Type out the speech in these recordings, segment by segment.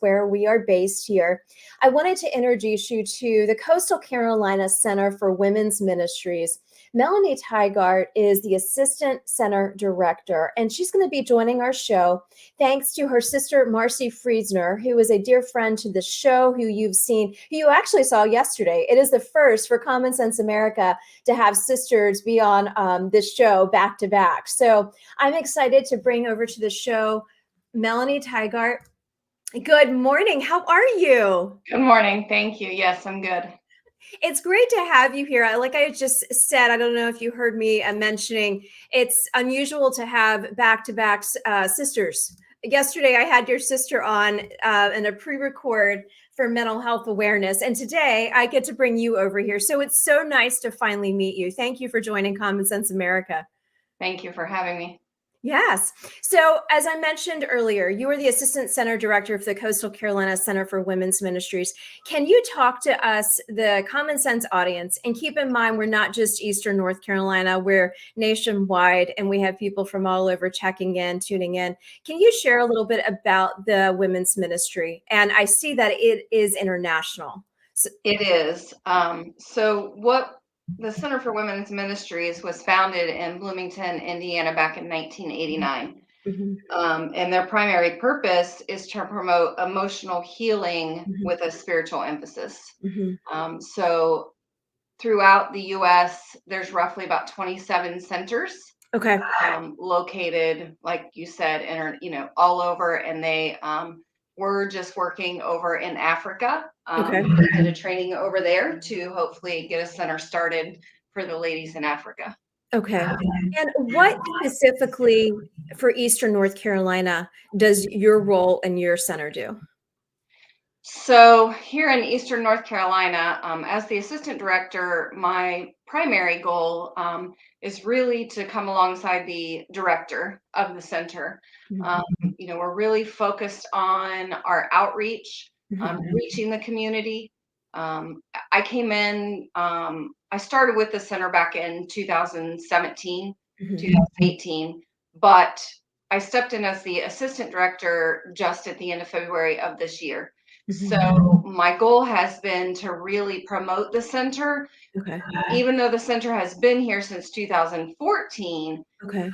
where we are based here. I wanted to introduce you to the Coastal Carolina Center for Women's Ministries. Melony Tygart is the Assistant Center Director, and she's going to be joining our show thanks to her sister, Marcy Friesner, who is a dear friend to the show, who you actually saw yesterday. It is the first for Common Sense America to have sisters be on this show back to back. So I'm excited to bring over to the show Melony Tygart. Good morning. How are you? Good morning. Thank you. Yes, I'm good. It's great to have you here. Like I just said, I don't know if you heard me mentioning, it's unusual to have back-to-back sisters. Yesterday, I had your sister on in a pre-record for mental health awareness. And today, I get to bring you over here. So it's so nice to finally meet you. Thank you for joining Common Sense America. Thank you for having me. Yes. So as I mentioned earlier, you are the Assistant Center Director of the Coastal Carolina Center for Women's Ministries. Can you talk to us, the Common Sense audience, and keep in mind, we're not just Eastern North Carolina, we're nationwide, and we have people from all over checking in, tuning in. Can you share a little bit about the women's ministry? And I see that it is international. It is. So what the Center for Women's Ministries was founded in Bloomington, Indiana back in 1989. And their primary purpose is to promote emotional healing with a spiritual emphasis. So throughout the U.S., there's roughly about 27 centers. Okay. Located, like you said, all over, and they we're just working over in Africa. Okay. We did a training over there to hopefully get a center started for the ladies in Africa. Okay. And what specifically for Eastern North Carolina does your role and your center do? So here in Eastern North Carolina, as the assistant director, my primary goal is really to come alongside the director of the center. We're really focused on our outreach, reaching the community. I came in, I started with the center back in 2017, 2018, but I stepped in as the assistant director just at the end of February of this year. So my goal has been to really promote the center. Okay. Even though the center has been here since 2014, Okay.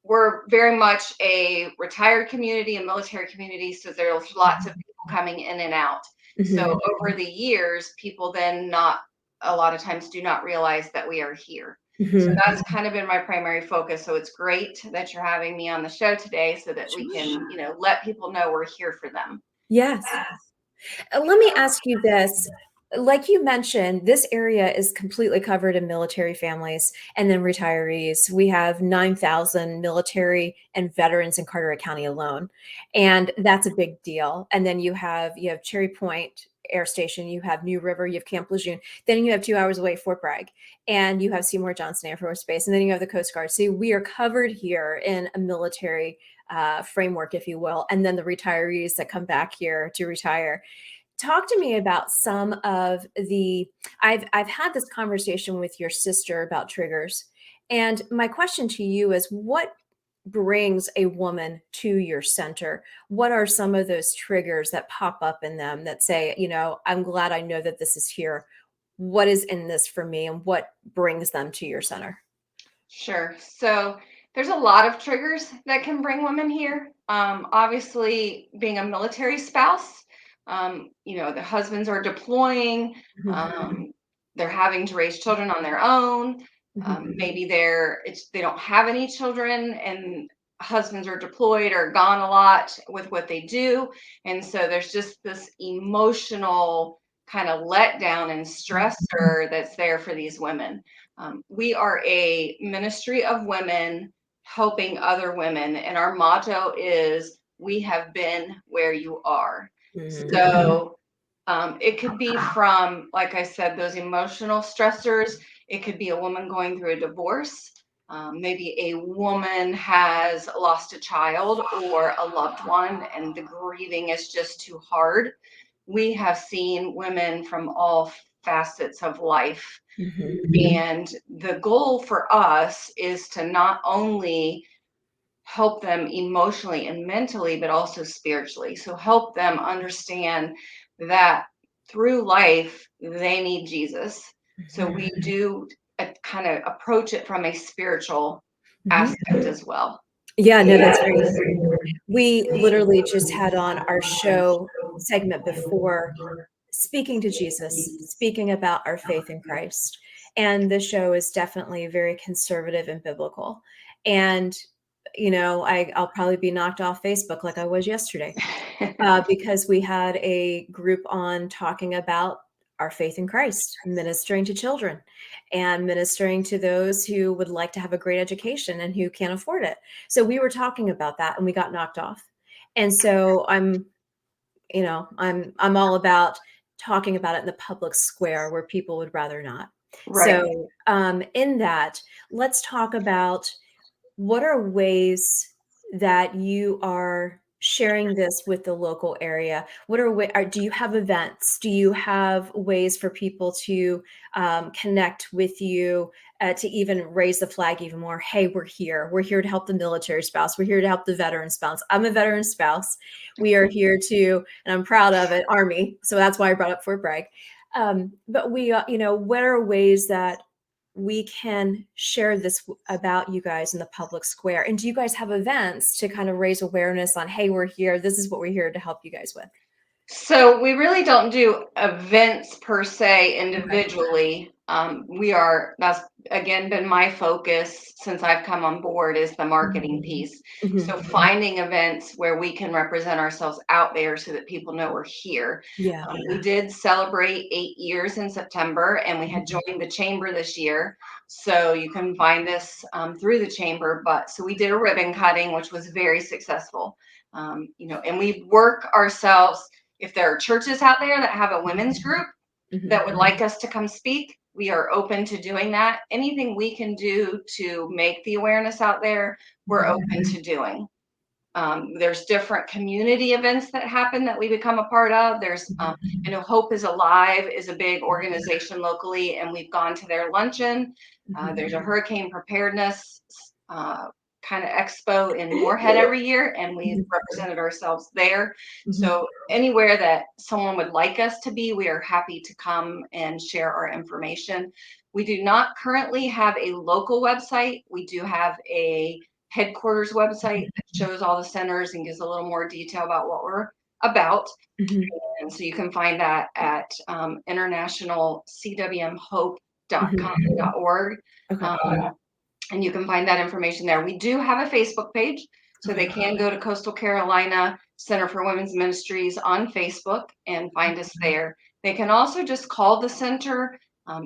we're very much a retired community, a military community, so there's lots of people coming in and out. So over the years, people then not a lot of times do not realize that we are here. So that's kind of been my primary focus. So it's great that you're having me on the show today so that we can, let people know we're here for them. Yes. Let me ask you this. Like you mentioned, this area is completely covered in military families and then retirees. We have 9,000 military and veterans in Carteret County alone, and that's a big deal. And then you have Cherry Point Air Station, you have New River, you have Camp Lejeune, then you have 2 hours away Fort Bragg, and you have Seymour Johnson Air Force Base, and then you have the Coast Guard. So we are covered here in a military framework, if you will, and then the retirees that come back here to retire. Talk to me about some of I've had this conversation with your sister about triggers. And my question to you is, what brings a woman to your center? What are some of those triggers that pop up in them that say, I'm glad I know that this is here. What is in this for me, and what brings them to your center? Sure. So there's a lot of triggers that can bring women here. Obviously, being a military spouse, the husbands are deploying, they're having to raise children on their own. Maybe they don't have any children, and husbands are deployed or gone a lot with what they do. And so there's just this emotional kind of letdown and stressor that's there for these women. We are a ministry of women helping other women, and our motto is, we have been where you are. So it could be from, like I said, those emotional stressors. It could be a woman going through a divorce. Maybe a woman has lost a child or a loved one, and the grieving is just too hard. We have seen women from all facets of life. And the goal for us is to not only help them emotionally and mentally, but also spiritually. So help them understand that through life, they need Jesus. So Mhm. we do kind of approach it from a spiritual Mhm. aspect as well. Yeah, no, that's very true. We literally just had on our show segment before speaking to Jesus, speaking about our faith in Christ. And the show is definitely very conservative and biblical. And, I'll probably be knocked off Facebook like I was yesterday, because we had a group on talking about our faith in Christ, ministering to children and ministering to those who would like to have a great education and who can't afford it. So we were talking about that and we got knocked off. And so I'm all about talking about it in the public square where people would rather not. Right. So, in that, let's talk about what are ways that you are sharing this with the local area? What do you have events? Do you have ways for people to connect with you, to even raise the flag even more? Hey, we're here. We're here to help the military spouse. We're here to help the veteran spouse. I'm a veteran spouse. We are here to, and I'm proud of it, Army. So that's why I brought up Fort Bragg. But what are ways that we can share this about you guys in the public square? And do you guys have events to kind of raise awareness on, hey, we're here, this is what we're here to help you guys with? So we really don't do events per se Okay. individually. That's again been my focus since I've come on board is the marketing piece. Mhm. So finding events where we can represent ourselves out there so that people know we're here. Yeah. We did celebrate 8 years in September, and we had Mhm. joined the chamber this year. So you can find this through the chamber. But so we did a ribbon cutting, which was very successful. And we work ourselves. If there are churches out there that have a women's group Mhm. that would like us to come speak, we are open to doing that. Anything we can do to make the awareness out there, we're Mhm. open to doing. There's different community events that happen that we become a part of. Mhm. I know Hope is Alive is a big organization locally, and we've gone to their luncheon. Mhm. There's a hurricane preparedness uh, kind of expo in Moorhead every year, and we've Mhm. represented ourselves there. Mhm. So anywhere that someone would like us to be, we are happy to come and share our information. We do not currently have a local website. We do have a headquarters website that shows all the centers and gives a little more detail about what we're about. Mhm. And so you can find that at Mhm. internationalcwmhope.com.org. Okay. Um, and you can find that information there. We do have a Facebook page, so they Okay. can go to Coastal Carolina Center for Women's Ministries on Facebook and find us there. They can also just call the center,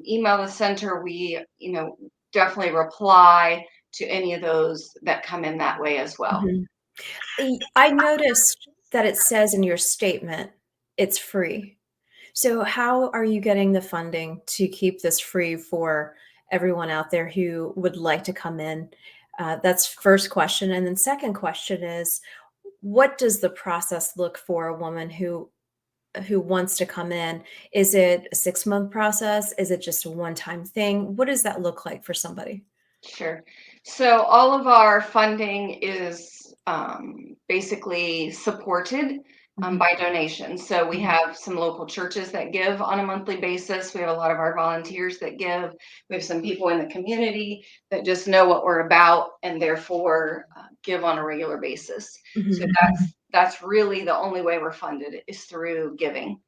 email the center. We, definitely reply to any of those that come in that way as well. Mhm. I noticed that it says in your statement it's free. So how are you getting the funding to keep this free for everyone out there who would like to come in? That's first question. And then second question is, what does the process look for a woman who wants to come in? Is it a 6-month process? Is it just a one-time thing? What does that look like for somebody? Sure. So all of our funding is basically supported Mhm. by donations. So we Mhm. have some local churches that give on a monthly basis. We have a lot of our volunteers that give. We have some people in the community that just know what we're about and therefore give on a regular basis. So Mhm. that's really the only way we're funded is through giving,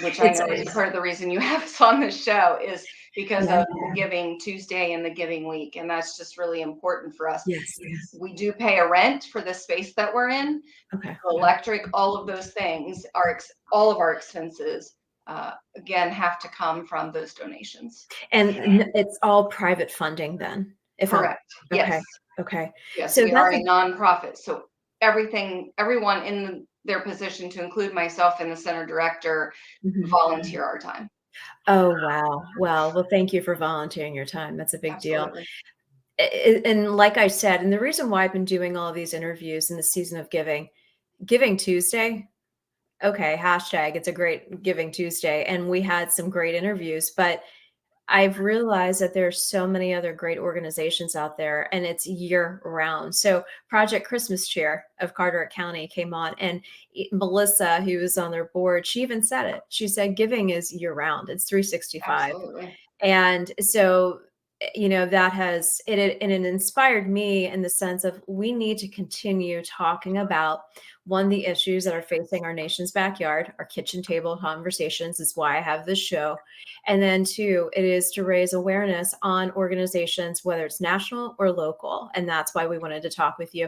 which I It's know is part of the reason you have us on the show is because Yeah. of Giving Tuesday and the Giving Week. And that's just really important for us. Yes. We do pay a rent for the space that we're in, Okay. electric, all of those things are all of our expenses, again, have to come from those donations. And it's all private funding then, if I'm Correct. okay. Yes. Okay. Yes. So We are that's a nonprofit. So everyone in their position, to include myself and the center director, Mhm. volunteer our time. Oh, wow. Well, thank you for volunteering your time. That's a big deal. Absolutely. And like I said, and the reason why I've been doing all of these interviews in the season of Giving Tuesday, okay, hashtag, it's a great Giving Tuesday. And we had some great interviews, but I've realized that there's so many other great organizations out there, and it's year round. So Project Christmas Cheer of Carteret County came on, and Melissa, who was on their board, she even said it. She said giving is year round. It's 365. Absolutely. And so, that has it inspired me in the sense of we need to continue talking about one, the issues that are facing our nation's backyard. Our kitchen table conversations is why I have this show. And then two, it is to raise awareness on organizations, whether it's national or local. And that's why we wanted to talk with you.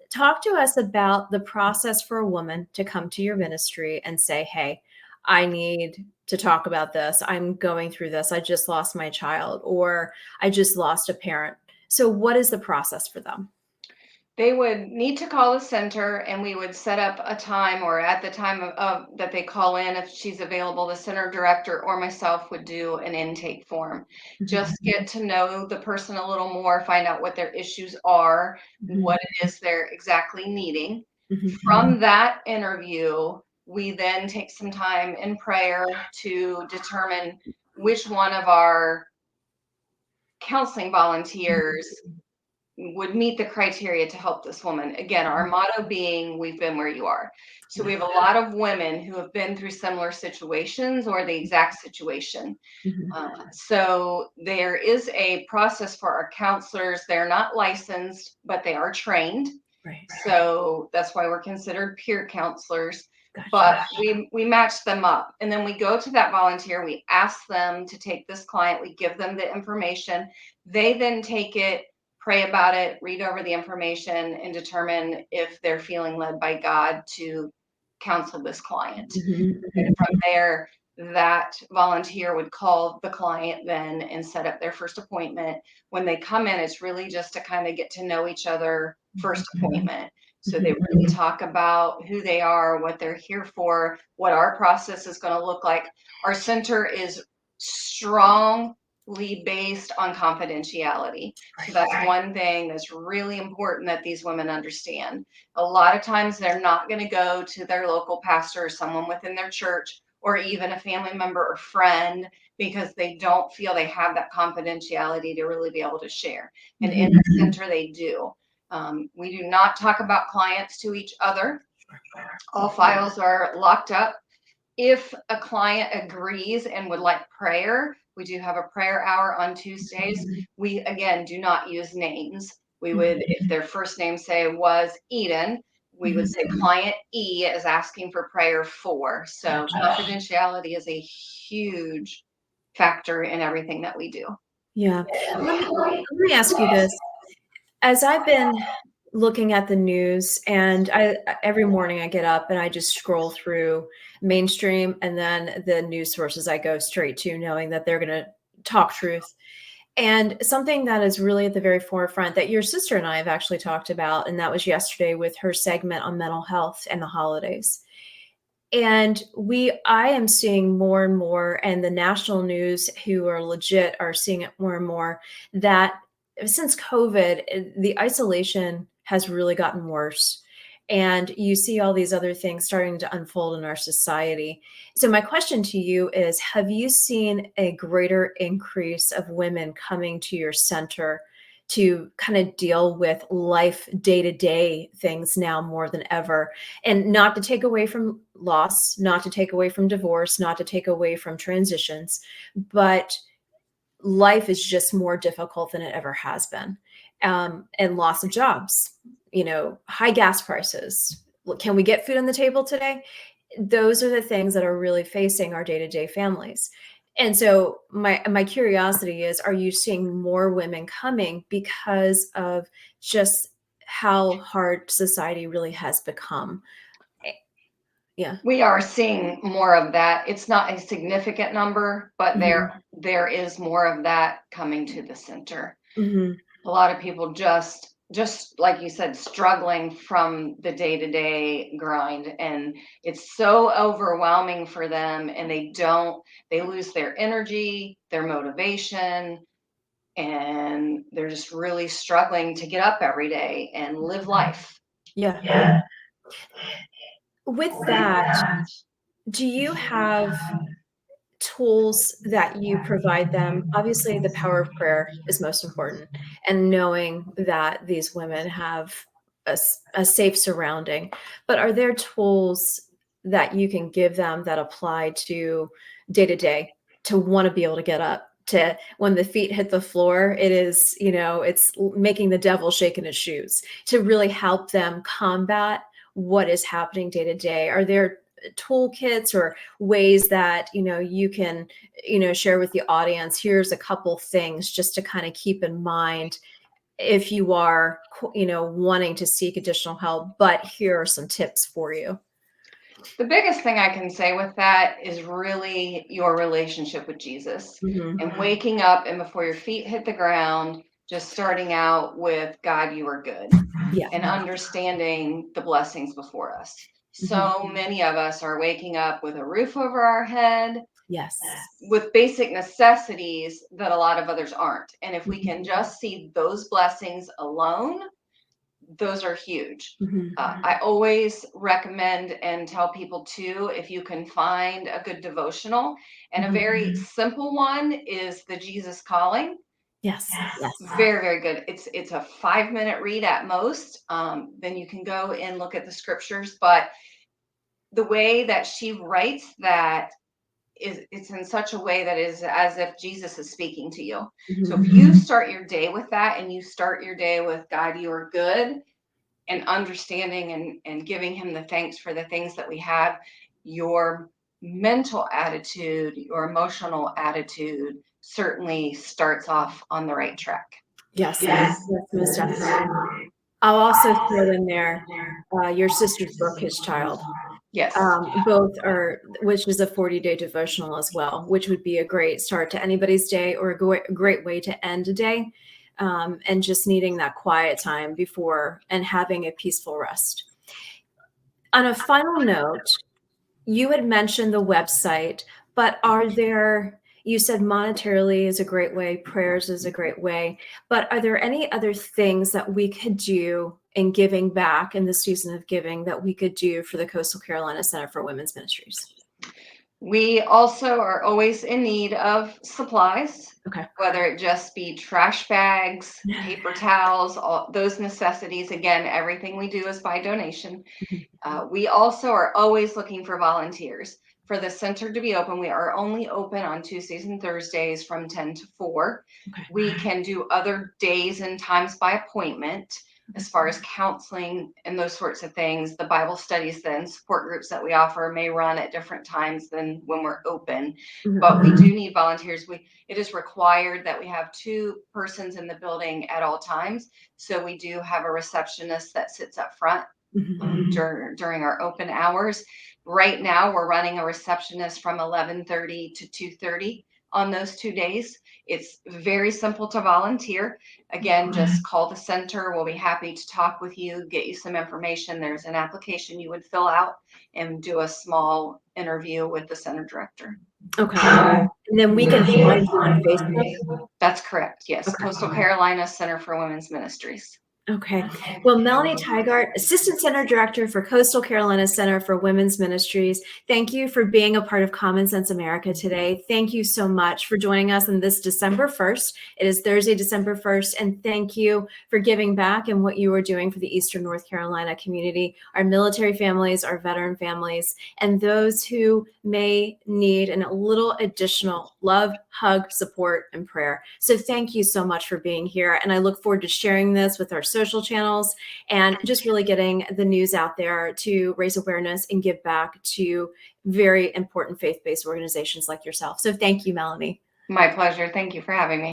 Talk to us about the process for a woman to come to your ministry and say, hey, I need to talk about this. I'm going through this. I just lost my child, or I just lost a parent. So what is the process for them? They would need to call the center, and we would set up a time, or at the time of that they call in, if she's available, the center director or myself would do an intake form. Mhm, Just get to know the person a little more, find out what their issues are, mhm, what it is they're exactly needing. mhm, From that interview, we then take some time in prayer to determine which one of our counseling volunteers would meet the criteria to help this woman. Again, our motto being, we've been where you are. So we yeah, have a lot of women who have been through similar situations or the exact situation. mhm, So there is a process for our counselors. They're not licensed, but they are trained. right, So that's why we're considered peer counselors. gotcha. But we match them up, and then we go to that volunteer. We ask them to take this client. We give them the information. They then take it, pray about it, read over the information, and determine if they're feeling led by God to counsel this client. Mhm, And mhm, from there, that volunteer would call the client then and set up their first appointment. When they come in, it's really just to kind of get to know each other first appointment. So they mhm, really talk about who they are, what they're here for, what our process is going to look like. Our center is strongly based on confidentiality. So right, that's one thing that's really important that these women understand. A lot of times they're not going to go to their local pastor or someone within their church or even a family member or friend because they don't feel they have that confidentiality to really be able to share. And in mhm, the center, they do. We do not talk about clients to each other. All files are locked up. If a client agrees and would like prayer, we do have a prayer hour on Tuesdays. We, again, do not use names. We would, if their first name, say, was Eden, we would mhm, say client E is asking for prayer for. So gotcha. confidentiality is a huge factor in everything that we do. Yeah. Let me ask you this. As I've been looking at the news, and every morning I get up and I just scroll through mainstream, and then the news sources I go straight to, knowing that they're going to talk truth. And something that is really at the very forefront that your sister and I have actually talked about, and that was yesterday with her segment on mental health and the holidays. And I am seeing more and more, and the national news who are legit are seeing it more and more, that since COVID, the isolation has really gotten worse. And you see all these other things starting to unfold in our society. So, my question to you is, have you seen a greater increase of women coming to your center to kind of deal with life day to day things now more than ever? And not to take away from loss, not to take away from divorce, not to take away from transitions, but life is just more difficult than it ever has been. And loss of jobs, high gas prices. Can we get food on the table today? Those are the things that are really facing our day-to-day families. And so my curiosity is, are you seeing more women coming because of just how hard society really has become? Eh, Yeah. We are seeing more of that. It's not a significant number, but Mhm. there is more of that coming to the center. Mhm. A lot of people just like you said, struggling from the day-to-day grind, and it's so overwhelming for them, and they lose their energy, their motivation, and they're just really struggling to get up every day and live life. Yeah. With that, do you have tools that you provide them? Obviously, the power of prayer is most important, and knowing that these women have a safe surrounding. But are there tools that you can give them that apply to day, to want to be able to get up? To when the feet hit the floor, it is, it's making the devil shake in his shoes, to really help them combat what is happening day to day. Are there toolkits or ways that you can share with the audience? Here's a couple things just to kind of keep in mind if you are wanting to seek additional help, but here are some tips for you. The biggest thing I can say with that is really your relationship with Jesus, and waking up and before your feet hit the ground, just starting out with God, you are good, and understanding the blessings before us. So many of us are waking up with a roof over our head, Yes, with basic necessities that a lot of others aren't. And if we can just see those blessings alone, those are huge. I always recommend and tell people too, if you can find a good devotional, and a very simple one is the Jesus Calling. Yes. Very, very good. It's a 5-minute read at most. Then you can go and look at the scriptures, but the way that she writes that it's in such a way that is as if Jesus is speaking to you. So if you start your day with that, and you start your day with God, you are good, and understanding and giving him the thanks for the things that we have, your mental attitude, your emotional attitude certainly starts off on the right track. Yes, most definitely. I'll also throw in there your sister's book, His Child. Yes. Both are, which is a 40-day devotional as well, which would be a great start to anybody's day, or a great way to end a day, and just needing that quiet time before and having a peaceful rest. On a final note, you had mentioned the website, but you said monetarily is a great way, prayers is a great way, but are there any other things that we could do in giving back in the season of giving that we could do for the Coastal Carolina Center for Women's Ministries? We also are always in need of supplies, whether it just be trash bags, paper towels, all those necessities. Again, everything we do is by donation. We also are always looking for volunteers. For the center to be open, we are only open on Tuesdays and Thursdays from 10 to 4. We can do other days and times by appointment. As far as counseling and those sorts of things, the Bible studies and support groups that we offer may run at different times than when we're open. But we do need volunteers. It is required that we have 2 persons in the building at all times. So we do have a receptionist that sits up front during our open hours. Right now, we're running a receptionist from 11:30 to 2:30 on those 2 days. It's very simple to volunteer. Again, just call the center. We'll be happy to talk with you, get you some information. There's an application you would fill out and do a small interview with the center director. Okay. And then we can find you on Facebook? That's correct. Yes. Coastal Carolina Center for Women's Ministries. Okay. Well, Melony Tygart, Assistant Center Director for Coastal Carolina Center for Women's Ministries, thank you for being a part of Common Sense America today. Thank you so much for joining us on this December 1st. It is Thursday, December 1st, and thank you for giving back and what you are doing for the Eastern North Carolina community, our military families, our veteran families, and those who may need a little additional love, hug, support, and prayer. So thank you so much for being here, and I look forward to sharing this with our social channels and just really getting the news out there to raise awareness and give back to very important faith-based organizations like yourself. So thank you, Melony. My pleasure. Thank you for having me.